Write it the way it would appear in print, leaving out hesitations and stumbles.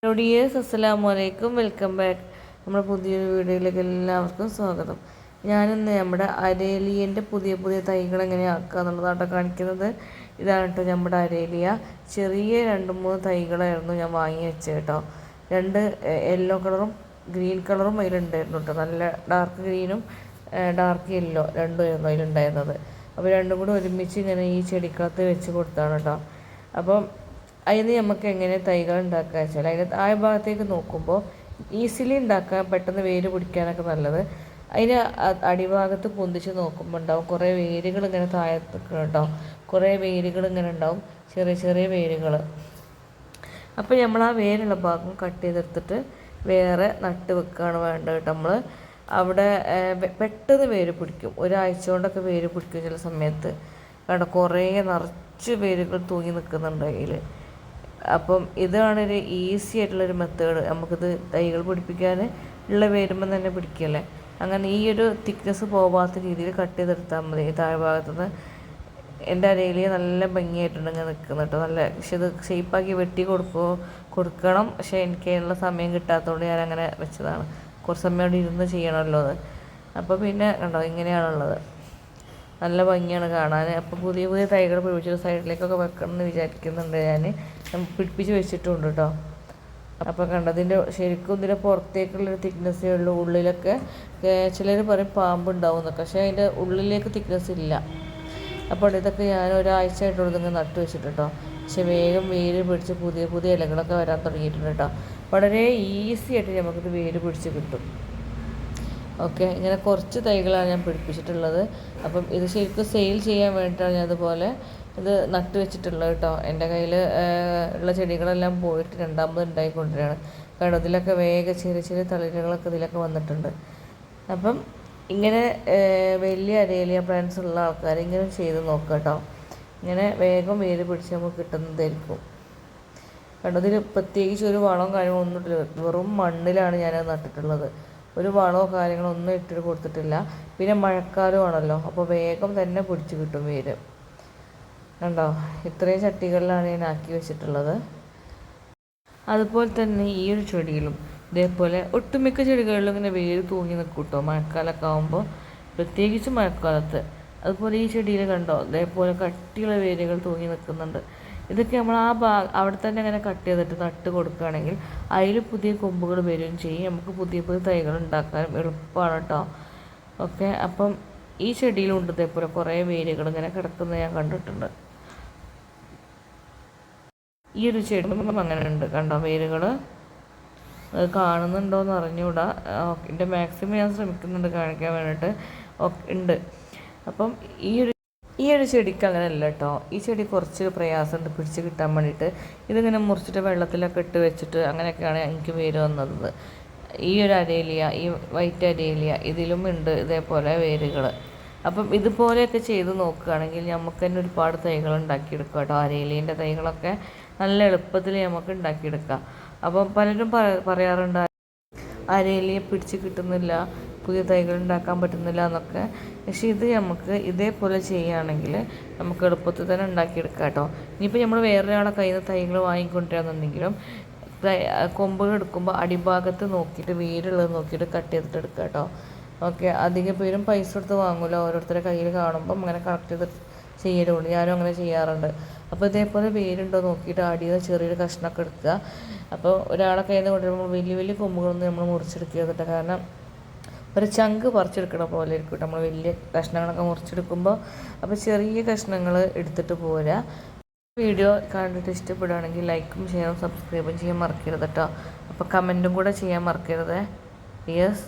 Hello dears, അസ്സലാമു അലൈക്കും. Welcome back. നമ്മുടെ പുതിയൊരു വീഡിയോയിലേക്ക് എല്ലാവർക്കും സ്വാഗതം. ഞാനിന്ന് നമ്മുടെ അരേലിയൻ്റെ പുതിയ പുതിയ തൈകൾ എങ്ങനെയാക്കുക എന്നുള്ളതാണ് കാണിക്കുന്നത്. ഇതാണ് കേട്ടോ നമ്മുടെ അരേലിയ. ചെറിയ 2-3 തൈകളായിരുന്നു ഞാൻ വാങ്ങി വെച്ചത് കേട്ടോ. 2 യെല്ലോ കളറും ഗ്രീൻ കളറും അതിലുണ്ടായിരുന്നു കേട്ടോ. നല്ല ഡാർക്ക് ഗ്രീനും ഡാർക്ക് യെല്ലോ രണ്ടുമായിരുന്നു അതിലുണ്ടായിരുന്നത്. അപ്പോൾ രണ്ടും കൂടി ഒരുമിച്ച് ഇങ്ങനെ ഈ ചെടിക്കകത്ത് വെച്ച് കൊടുത്താണ് കേട്ടോ. അപ്പം അതിന് നമുക്ക് എങ്ങനെ തൈകൾ ഉണ്ടാക്കുക വെച്ചാൽ അതിൻ്റെ താഴെ ഭാഗത്തേക്ക് നോക്കുമ്പോൾ ഈസിലി ഉണ്ടാക്കാൻ, പെട്ടെന്ന് വേര് പിടിക്കാനൊക്കെ നല്ലത്. അതിന് അടിഭാഗത്ത് പൊന്തിച്ച് നോക്കുമ്പോൾ ഉണ്ടാവും കുറേ വേരുകൾ ഇങ്ങനെ താഴത്ത് കേട്ടോ. കുറേ വേരുകൾ ഇങ്ങനെ ഉണ്ടാവും, ചെറിയ ചെറിയ വേരുകൾ. അപ്പോൾ നമ്മൾ ആ വേരുള്ള ഭാഗം കട്ട് ചെയ്തെടുത്തിട്ട് വേറെ നട്ട് വെക്കുകയാണ് വേണ്ടത് കേട്ടോ. നമ്മൾ അവിടെ പെട്ടെന്ന് വേര് പിടിക്കും, ഒരാഴ്ച കൊണ്ടൊക്കെ വേര് പിടിക്കും ചില സമയത്ത്. കാരണം കുറേ നിറച്ച് വേരുകൾ തൂങ്ങി നിൽക്കുന്നുണ്ട് അതിൽ. അപ്പം ഇതാണ് ഒരു ഈസി ആയിട്ടുള്ളൊരു മെത്തേഡ്. നമുക്കിത് തൈകൾ പിടിപ്പിക്കാൻ ഉള്ള വരുമ്പം തന്നെ പിടിക്കല്ലേ. അങ്ങനെ ഈ ഒരു തിക്നെസ് പോകാത്ത രീതിയിൽ കട്ട് ചെയ്തെടുത്താൽ മതി. താഴ്ഭാഗത്തുനിന്ന് എൻ്റെ അരയിൽ നല്ല ഭംഗിയായിട്ടുണ്ട് ഇങ്ങനെ നിൽക്കുന്നത് കേട്ടോ. നല്ല പക്ഷെ ഇത് ഷേപ്പാക്കി വെട്ടി കൊടുക്കണം. പക്ഷേ എനിക്ക് അതിനുള്ള സമയം കിട്ടാത്തതുകൊണ്ട് ഞാൻ അങ്ങനെ വെച്ചതാണ്. കുറച്ച് സമയം അവിടെ ഇരുന്ന് ചെയ്യണമല്ലോ അത്. അപ്പോൾ പിന്നെ കണ്ടോ ഇങ്ങനെയാണുള്ളത്. നല്ല ഭംഗിയാണ് കാണാൻ. അപ്പോൾ പുതിയ പുതിയ തൈകൾ പിടിപ്പിച്ചിട്ട് സൈഡിലേക്കൊക്കെ വെക്കണം എന്ന് വിചാരിക്കുന്നുണ്ട്. ഞാൻ പിടിപ്പിച്ച് വെച്ചിട്ടുണ്ട് കേട്ടോ. അപ്പോൾ കണ്ടതിൻ്റെ ശരിക്കും ഇതിൻ്റെ പുറത്തേക്കുള്ളൊരു തിക്നെസ്സേ ഉള്ളൂ. ഉള്ളിലൊക്കെ ചിലർ പറയും പാമ്പുണ്ടാവും എന്നൊക്കെ, പക്ഷേ അതിൻ്റെ ഉള്ളിലേക്ക് തിക്നെസ് ഇല്ല. അപ്പോൾ ഇതൊക്കെ ഞാൻ ഒരാഴ്ചയായിട്ടുള്ളത് ഇങ്ങനെ നട്ടു വെച്ചിട്ട് കേട്ടോ. പക്ഷെ വേഗം വേര് പിടിച്ച് പുതിയ പുതിയ ഇലകളൊക്കെ വരാൻ തുടങ്ങിയിട്ടുണ്ട് കേട്ടോ. വളരെ ഈസി ആയിട്ട് നമുക്കിത് വേര് പിടിച്ച് കിട്ടും. ഓക്കെ, ഇങ്ങനെ കുറച്ച് തൈകളാണ് ഞാൻ പിടിപ്പിച്ചിട്ടുള്ളത്. അപ്പം ഇത് ശരിക്കും സെയിൽ ചെയ്യാൻ വേണ്ടിയിട്ടാണ് ഞാൻ അതുപോലെ ഇത് നട്ട് വെച്ചിട്ടുള്ളത് കേട്ടോ. എൻ്റെ കയ്യിൽ ഉള്ള ചെടികളെല്ലാം പോയിട്ട് രണ്ടാമത് ഉണ്ടായിക്കൊണ്ടിരിക്കുകയാണ്. കാരണം ഇതിലൊക്കെ വേഗം ചെറിയ ചെറിയ തളിരുകളൊക്കെ ഇതിലൊക്കെ വന്നിട്ടുണ്ട്. അപ്പം ഇങ്ങനെ വലിയ അരേലിയ പ്ലാന്റ്സ് ഉള്ള ആൾക്കാർ ഇങ്ങനെ ചെയ്ത് നോക്കുക കേട്ടോ. ഇങ്ങനെ വേഗം വേര് പിടിച്ച് നമുക്ക് കിട്ടുന്നതായിരിക്കും. കാരണം ഇതിൽ പ്രത്യേകിച്ച് ഒരു വളവും കാര്യങ്ങളും ഒന്നും ഇട്ടില്ല, വെറും മണ്ണിലാണ് ഞാനത് നട്ടിട്ടുള്ളത്. ഒരു വളമോ കാര്യങ്ങളോ ഒന്നും ഇട്ടിട്ട് കൊടുത്തിട്ടില്ല. പിന്നെ മഴക്കാലമാണല്ലോ, അപ്പോൾ വേഗം തന്നെ പിടിച്ച് കിട്ടും വേര്. കണ്ടോ, ഇത്രയും ചട്ടികളിലാണ് ഞാൻ ആക്കി വെച്ചിട്ടുള്ളത്. അതുപോലെ തന്നെ ഈ ഒരു ചെടിയിലും ഇതേപോലെ ഒട്ടുമിക്ക ചെടികളിലും ഇങ്ങനെ വേര് തൂങ്ങി നിൽക്കും കേട്ടോ മഴക്കാലമൊക്കെ ആകുമ്പോൾ, പ്രത്യേകിച്ച് മഴക്കാലത്ത്. അതുപോലെ ഈ ചെടിയിൽ കണ്ടോ ഇതേപോലെ കട്ടിയുള്ള വേരുകൾ തൂങ്ങി നിൽക്കുന്നുണ്ട്. ഇതൊക്കെ നമ്മൾ അവിടെ തന്നെ അങ്ങനെ കട്ട് ചെയ്തിട്ട് നട്ട് കൊടുക്കുകയാണെങ്കിൽ അതിൽ പുതിയ കൊമ്പുകൾ വരികയും ചെയ്യും. നമുക്ക് പുതിയ പുതിയ തൈകൾ ഉണ്ടാക്കാനും എളുപ്പമാണ് കേട്ടോ. ഓക്കെ, അപ്പം ഈ ചെടിയിലുണ്ട് ഇതേപോലെ കുറേ വേരുകൾ ഇങ്ങനെ കിടക്കുന്നത് ഞാൻ കണ്ടിട്ടുണ്ട്. ഈ ഒരു ചെടി അങ്ങനെ ഉണ്ട് കണ്ടോ വേരുകൾ. അത് കാണുന്നുണ്ടോയെന്ന് അറിഞ്ഞുകൂടാ. എൻ്റെ മാക്സിമം ഞാൻ ശ്രമിക്കുന്നുണ്ട് കാണിക്കാൻ വേണ്ടിയിട്ട്. ഉണ്ട്. അപ്പം ഈ ഒരു ചെടിക്ക് അങ്ങനെയല്ല കേട്ടോ. ഈ ചെടി കുറച്ച് പ്രയാസമുണ്ട് പിടിച്ച് കിട്ടാൻ വേണ്ടിയിട്ട്. ഇതിങ്ങനെ മുറിച്ചിട്ട് വെള്ളത്തിലൊക്കെ ഇട്ട് വെച്ചിട്ട് അങ്ങനെയൊക്കെയാണ് എനിക്ക് വേര് വന്നത്. ഈ ഒരു അരേലിയ, ഈ വൈറ്റ് അരേലിയ, ഇതിലും ഉണ്ട് ഇതേപോലെ വേരുകൾ. അപ്പം ഇതുപോലെയൊക്കെ ചെയ്ത് നോക്കുകയാണെങ്കിൽ നമുക്ക് തന്നെ ഒരുപാട് തൈകൾ ഉണ്ടാക്കിയെടുക്കാം കേട്ടോ. അരേലിയൻ്റെ തൈകളൊക്കെ നല്ല എളുപ്പത്തിൽ നമുക്ക് ഉണ്ടാക്കിയെടുക്കാം. അപ്പം പലരും പറയാറുണ്ട് അരേലിയ പിടിച്ച് കിട്ടുന്നില്ല, പുതിയ തൈകൾ ഉണ്ടാക്കാൻ പറ്റുന്നില്ല എന്നൊക്കെ. പക്ഷേ ഇത് നമുക്ക് ഇതേപോലെ ചെയ്യുകയാണെങ്കിൽ നമുക്ക് എളുപ്പത്തിൽ തന്നെ ഉണ്ടാക്കിയെടുക്കാം കേട്ടോ. ഇനിയിപ്പോൾ നമ്മൾ വേറൊരാളെ കയ്യിൽ നിന്ന് തൈകൾ വാങ്ങിക്കൊണ്ടിരാന്നുണ്ടെങ്കിലും കൊമ്പുകൾ എടുക്കുമ്പോൾ അടിഭാഗത്ത് നോക്കിയിട്ട് വേരുള്ളത് നോക്കിയിട്ട് കട്ട് ചെയ്തിട്ട് എടുക്കുക കേട്ടോ. ഓക്കെ, അധികം പേരും പൈസ കൊടുത്ത് വാങ്ങില്ല, ഓരോരുത്തരുടെ കയ്യിൽ കാണുമ്പം അങ്ങനെ കറക്റ്റ് ചെയ്ത് ചെയ്യലുണ്ട്. ഞാനും അങ്ങനെ ചെയ്യാറുണ്ട്. അപ്പോൾ ഇതേപോലെ വേരുണ്ടോ നോക്കിയിട്ട് ആടിയത് ചെറിയൊരു കഷ്ണമൊക്കെ എടുക്കുക. അപ്പോൾ ഒരാളെ കയ്യിൽ നിന്ന് കൊണ്ടുവരുമ്പോൾ വലിയ വലിയ കൊമ്പുകളൊന്നും നമ്മൾ മുറിച്ചെടുക്കുക. കാരണം ഒരു ചങ്ക് പറിച്ചെടുക്കണ പോലെ ആയിരിക്കും നമ്മൾ വലിയ കഷ്ണങ്ങളൊക്കെ മുറിച്ചെടുക്കുമ്പോൾ. അപ്പോൾ ചെറിയ കഷ്ണങ്ങൾ എടുത്തിട്ട് പോരാ. വീഡിയോ കണ്ടിട്ട് ഇഷ്ടപ്പെടുകയാണെങ്കിൽ ലൈക്കും ഷെയറും സബ്സ്ക്രൈബും ചെയ്യാൻ മറക്കരുത് കേട്ടോ. അപ്പോൾ കമൻറ്റും കൂടെ ചെയ്യാൻ മറക്കരുത്. യെസ്.